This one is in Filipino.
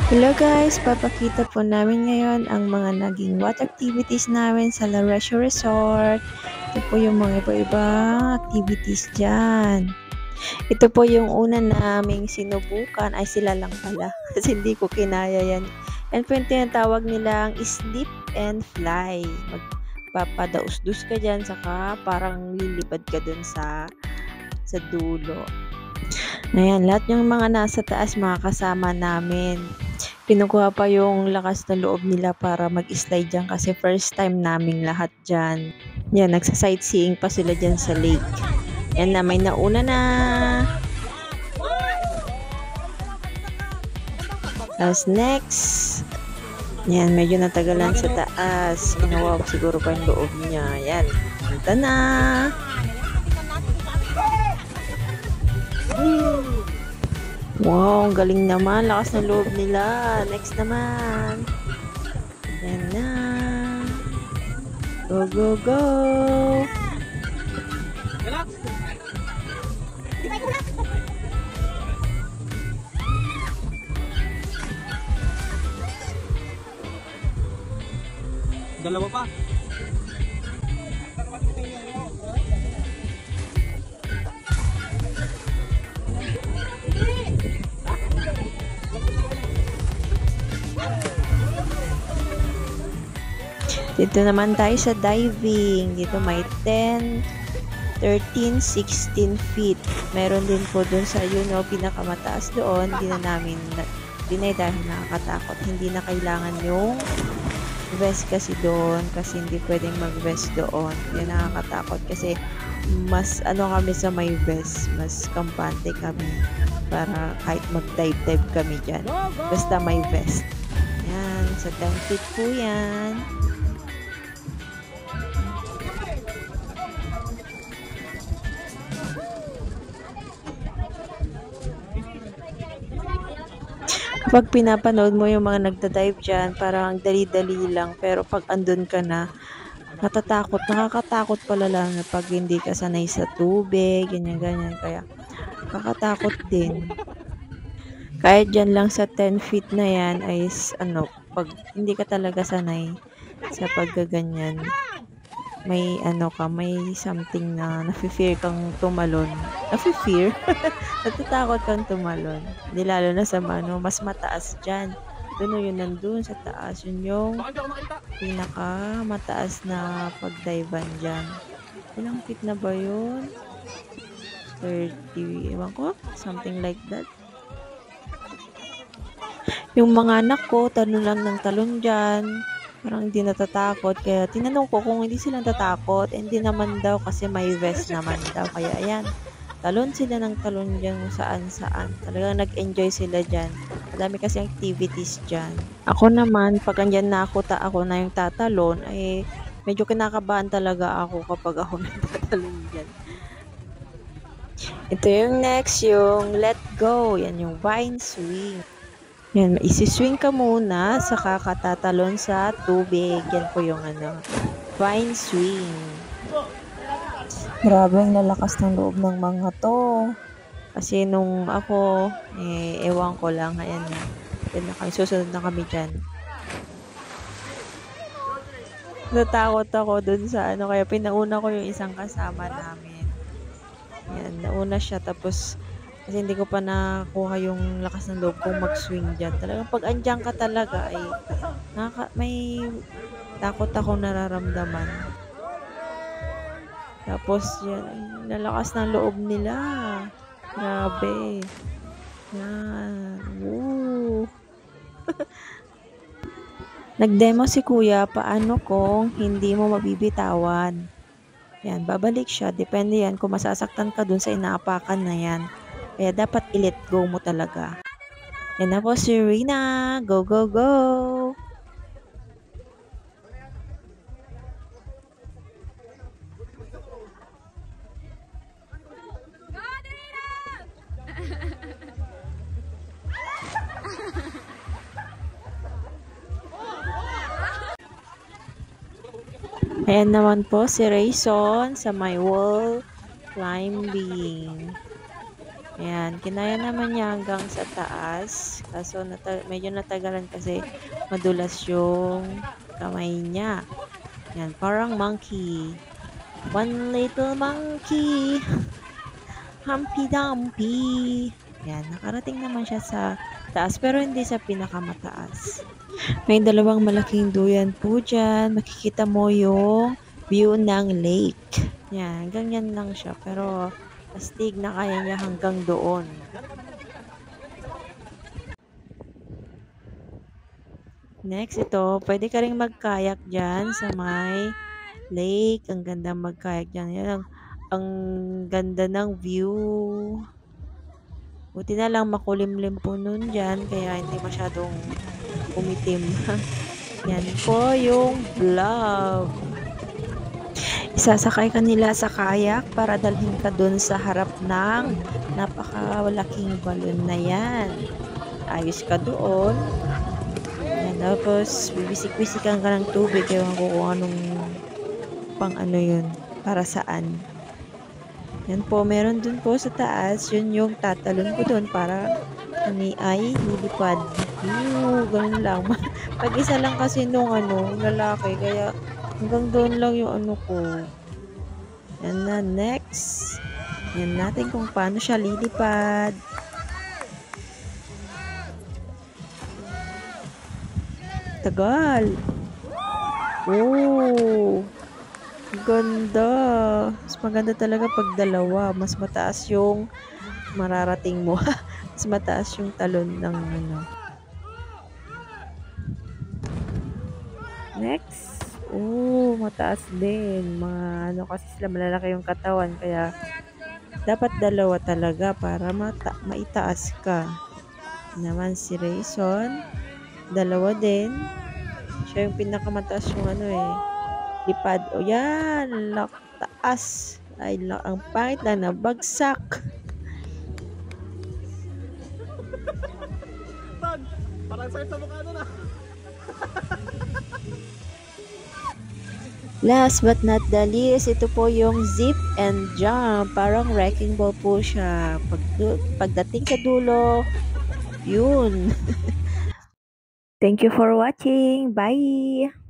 Hello guys, papakita po namin ngayon ang mga naging water activities namin sa La Resio Resort. Ito po yung mga iba-ibang activities dyan. Ito po yung una naming sinubukan, ay sila lang pala, kasi hindi ko kinaya yan. Yan po yung tinatawag nilang sleep and fly. Magpapadaus-dus ka dyan, saka parang lilipad ka dun sa dulo. Ayan, lahat yung mga nasa taas mga kasama namin. Kinukuha pa yung lakas ng loob nila para mag-slide dyan kasi first time naming lahat dyan. Yan, nagsa-sightseeing pa sila dyan sa lake. Yan na, may nauna na. Tapos next, yan, medyo natagalan sa taas. Kinuha siguro pa yung loob niya. Yan, punta na. Wow, ang galing naman. Lakas ng loob nila. Next naman. Yan na. Go, go, go. Dalawa pa. Dito naman tayo sa diving. Dito may 10, 13, 16 feet. Meron din po dun sa pinakamataas doon. Hindi na namin dinay dahil nakakatakot. Hindi na kailangan yung vest kasi doon kasi hindi pwedeng mag-vest doon. Yan nakakatakot kasi mas kami sa may vest. Mas kampante kami para kahit mag-dive kami dyan. Basta may vest. Yan. Sa 10 feet po yan. Kapag pinapanood mo yung mga nagda-dive dyan, parang dali-dali lang. Pero pag andun ka na, nakakatakot pala lang pag hindi ka sanay sa tubig, ganyan-ganyan. Kaya, nakakatakot din. Kahit dyan lang sa 10 feet na yan, ay pag hindi ka talaga sanay sa paggaganyan, may may something na nafe-fear kang tumalon. Nafe-fear? Natatakot kang tumalon. Hindi lalo na sa mas mataas dyan. Doon yun nandun sa taas. Yun yung pinaka mataas na pagdive dyan. Ilang feet na ba yun? 30, ewan ko. Something like that. Yung mga anak ko, talon lang ng talon dyan. Parang hindi natatakot. Kaya tinanong ko kung hindi sila natatakot. Hindi naman daw kasi may vest naman daw. Kaya ayan, talon sila ng talon dyan saan-saan. Talagang nag-enjoy sila dyan. Madami kasi activities dyan. Ako naman, pag andyan na ako na yung tatalon, ay medyo kinakabahan talaga ako kapag ako nagtatalon dyan. Ito yung next, yung let go. Yan yung vine swing. Yan, isi-swing ka muna sa kakatatalon sa tubig. Yan po yung vine swing. Grabe ang lalakas ng loob ng mga to. Kasi nung ako, ewan ko lang. Ayan na. Yan na kami. Susunod na kami dyan. Natakot ako dun sa kaya pinauna ko yung isang kasama namin. Yan, nauna siya. Tapos, kasi hindi ko pa nakuha yung lakas ng loob kong mag-swing dyan. Talagang pag andyan ka talaga ay may takot akong nararamdaman. Tapos yan, nalakas ng loob nila. Grabe. Yan. Woo. Nag-demo si kuya paano kung hindi mo mabibitawan. Yan, babalik siya. Depende yan kung masasaktan ka dun sa inaapakan na yan. Kaya dapat i-let go mo talaga. Yan na po si Rina. Go, go, go! Ayan naman po si Rayson sa my wall climbing. Ayan, kinaya naman niya hanggang sa taas. Kaso medyo natagalan kasi madulas yung kamay niya. Yan, parang monkey. One little monkey, Humpty Dumpty. Yan, nakarating naman siya sa taas pero hindi sa pinakamataas. May dalawang malaking duyan po dyan. Makikita mo yung view ng lake. Yan, hanggang yan lang siya. Pero astig na kaya niya hanggang doon. Next, ito, pwede ka rin magkayak dyan sa may lake. Ang ganda magkayak dyan. Yan ang ganda ng view. Buti na lang makulimlim po nun dyan, kaya hindi masyadong umitim. Yan po yung vlog. Isasakay ka nila sa kayak para dalhin ka dun sa harap ng napakalaking balon na yan. Ayos ka doon. Yan, tapos bibisik-bisikan ka ng tubig. Ewan ko kung anong pang ano yun, para saan. Yan po, meron dun po sa taas. Yun yung tatalon ko dun para kami ay lilipad. Ganun lang. Pag-isa lang kasi nung lalaki. Kaya hanggang doon lang yung ko. Yan na, next. Yan natin kung paano siya lilipad. Tagal. Oh. Ganda. Mas maganda talaga pag dalawa. Mas mataas yung mararating mo. Mas mataas yung talon ng Next. Oh, mataas din. Mga kasi sila malalaki yung katawan. Kaya dapat dalawa talaga para maitaas ka. Naman si Rayson. Dalawa din. Siya yung pinakamataas yung lipad. O yan, taas. Ay, ang pangit lang na bagsak. Parang sakit sa mukha na. Last but not the least, ito po yung zip and jump. Parang wrecking ball po siya. Pagdating sa dulo, yun. Thank you for watching. Bye!